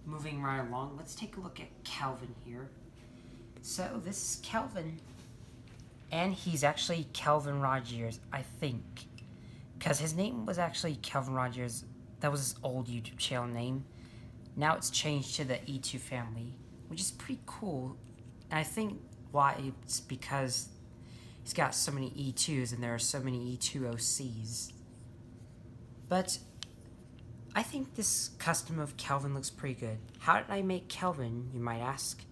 moving right along, let's take a look at Kelvin here. So this is Kelvin, and he's actually Kelvin Rogers, I think, because his name was actually Kelvin Rogers. That was his old YouTube channel name. Now it's changed to the E2 family, which is pretty cool. And I think why it's because he's got so many E2s and there are so many E2 OCs. But I think this custom of Kelvin looks pretty good. How did I make Kelvin, you might ask?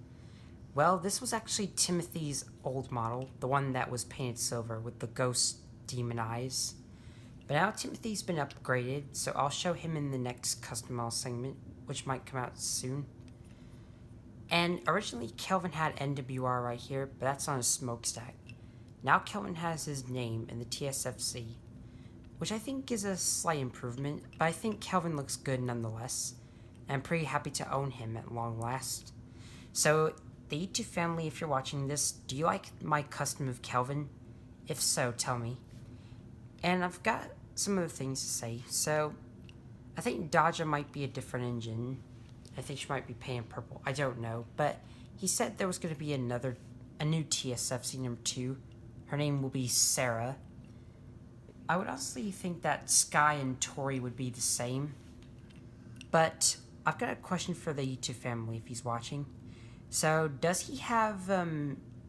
Well, this was actually Timothy's old model, the one that was painted silver with the ghost demon eyes. But now Timothy's been upgraded, so I'll show him in the next custom model segment, which might come out soon. And originally Kelvin had NWR right here, but that's on his smokestack. Now Kelvin has his name in the TSFC, which I think is a slight improvement, but I think Kelvin looks good nonetheless, and I'm pretty happy to own him at long last. So, the E2 family, if you're watching this, do you like my custom of Kelvin? If so, tell me. And I've got some other things to say. So, I think Dodger might be a different engine. I think she might be painted purple. I don't know, but he said there was going to be a new TSFC number 2. Her name will be Sarah. I would honestly think that Sky and Tori would be the same. But I've got a question for the E2 family if he's watching. So, does he have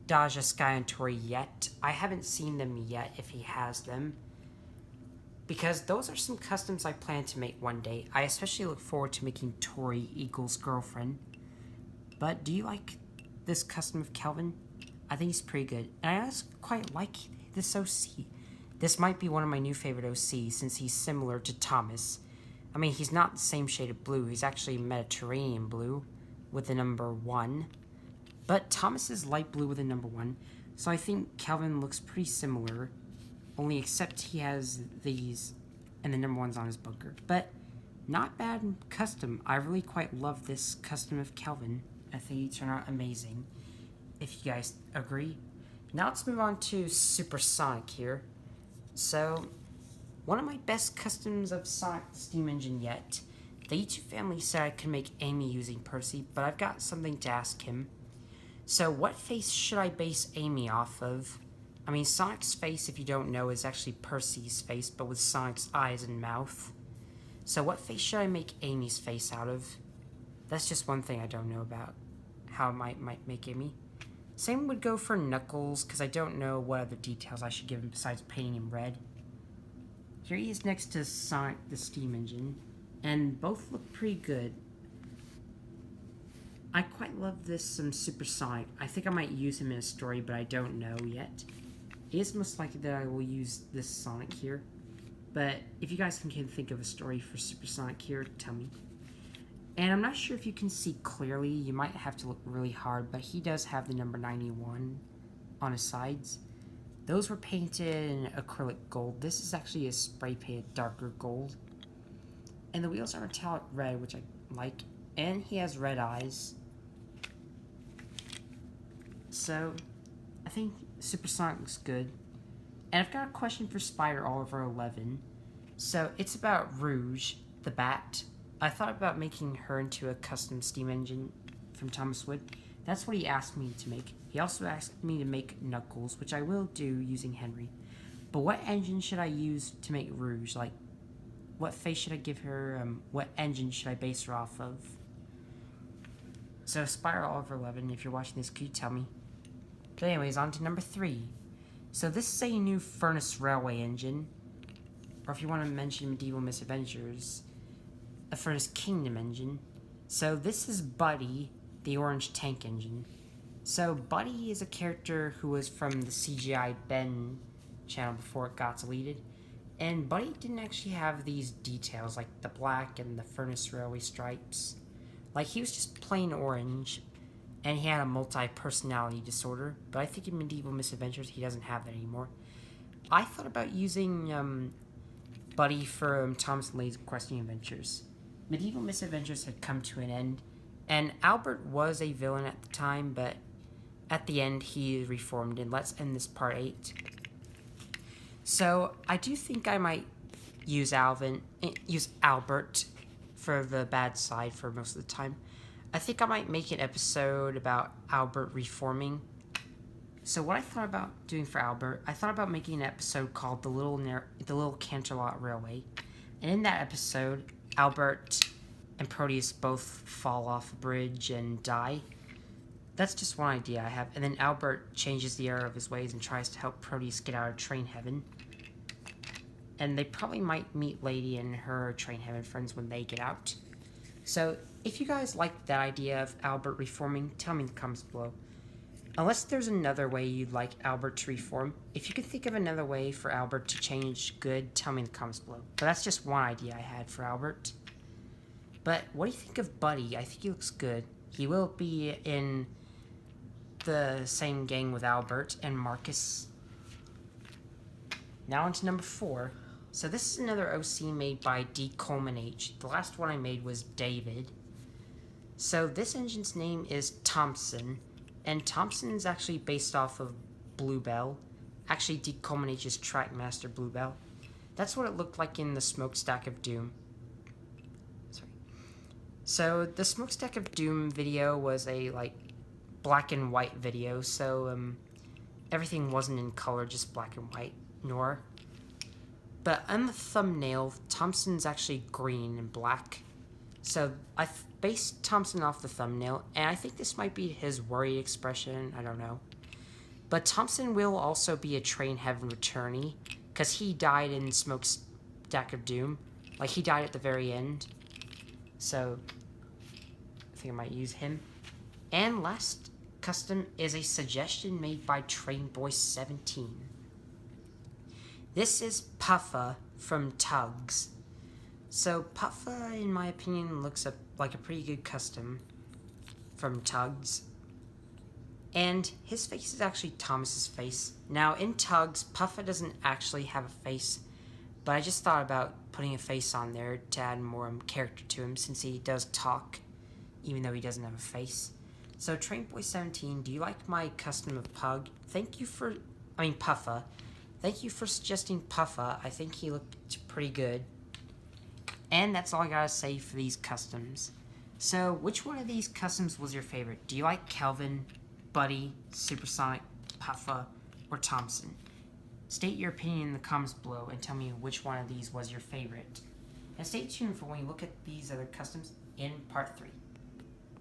Daja, Sky, and Tori yet? I haven't seen them yet if he has them. Because those are some customs I plan to make one day. I especially look forward to making Tori Eagle's girlfriend. But do you like this custom of Kelvin? I think he's pretty good. And I also quite like this OC. This might be one of my new favorite OCs since he's similar to Thomas. I mean, he's not the same shade of blue. He's actually Mediterranean blue with the number 1. But Thomas is light blue with the number 1. So I think Kelvin looks pretty similar. Only except he has these and the number 1's on his bunker. But not bad custom. I really quite love this custom of Kelvin. I think he turned out amazing. If you guys agree. Now let's move on to Supersonic here. So, one of my best customs of Sonic Steam Engine yet. The E2 family said I could make Amy using Percy, but I've got something to ask him. So, what face should I base Amy off of? I mean, Sonic's face, if you don't know, is actually Percy's face, but with Sonic's eyes and mouth. So, what face should I make Amy's face out of? That's just one thing I don't know about how I might make Amy. Same would go for Knuckles, because I don't know what other details I should give him besides painting him red. Here he is next to Sonic the Steam Engine, and both look pretty good. I quite love this Supersonic. I think I might use him in a story, but I don't know yet. It is most likely that I will use this Sonic here, but if you guys can think of a story for Supersonic here, tell me. And I'm not sure if you can see clearly. You might have to look really hard, but he does have the number 91 on his sides. Those were painted in acrylic gold. This is actually a spray painted darker gold. And the wheels are metallic red, which I like. And he has red eyes. So, I think Supersonic looks good. And I've got a question for Spider Oliver 11. So, it's about Rouge, the bat. I thought about making her into a custom steam engine from Thomas Wood. That's what he asked me to make. He also asked me to make Knuckles, which I will do using Henry. But what engine should I use to make Rouge? Like, what face should I give her? What engine should I base her off of? So, Spiral Oliver 11, if you're watching this, could you tell me? But anyways, on to number 3. So, this is a new Furnace Railway engine. Or if you want to mention Medieval Misadventures, a Furnace Kingdom engine. So this is Buddy, the orange tank engine. So Buddy is a character who was from the CGI Ben channel before it got deleted. And Buddy didn't actually have these details like the black and the Furnace Railway stripes. Like he was just plain orange and he had a multi-personality disorder. But I think in Medieval Misadventures he doesn't have that anymore. I thought about using Buddy for Thompson Lays Questing Adventures. Medieval Misadventures had come to an end, and Albert was a villain at the time, but at the end he reformed, and let's end this part 8. So, I do think I might use Albert for the bad side for most of the time. I think I might make an episode about Albert reforming. So what I thought about doing for Albert, I thought about making an episode called the Little Canterlot Railway. And in that episode, Albert and Proteus both fall off a bridge and die. That's just one idea I have. And then Albert changes the error of his ways and tries to help Proteus get out of train heaven. And they probably might meet Lady and her train heaven friends when they get out. So if you guys like that idea of Albert reforming, tell me in the comments below. Unless there's another way you'd like Albert to reform, if you can think of another way for Albert to change good, tell me in the comments below. But that's just one idea I had for Albert. But what do you think of Buddy? I think he looks good. He will be in the same gang with Albert and Marcus. Now on to number 4. So this is another OC made by D. Coleman H. The last one I made was David. So this engine's name is Thompson. And Thompson is actually based off of Bluebell. Actually, D. Coleman H's Trackmaster Bluebell. That's what it looked like in the Smokestack of Doom. Sorry. So the Smokestack of Doom video was a black and white video. So everything wasn't in color, just black and white. But on the thumbnail, Thompson's actually green and black. So I based Thompson off the thumbnail, and I think this might be his worried expression, I don't know. But Thompson will also be a train heaven returnee, because he died in Smokestack of Doom. He died at the very end. So I think I might use him. And last custom is a suggestion made by Trainboy17. This is Puffa from Tugs. So Puffa, in my opinion, looks like a pretty good custom from Tugs. And his face is actually Thomas's face. Now in Tugs, Puffa doesn't actually have a face, but I just thought about putting a face on there to add more character to him since he does talk, even though he doesn't have a face. So Trainboy17, do you like my custom of Puffa? Thank you for suggesting Puffa. I think he looked pretty good. And that's all I gotta say for these customs. So, which one of these customs was your favorite? Do you like Kelvin, Buddy, Supersonic, Puffa, or Thompson? State your opinion in the comments below and tell me which one of these was your favorite. And stay tuned for when we look at these other customs in part 3.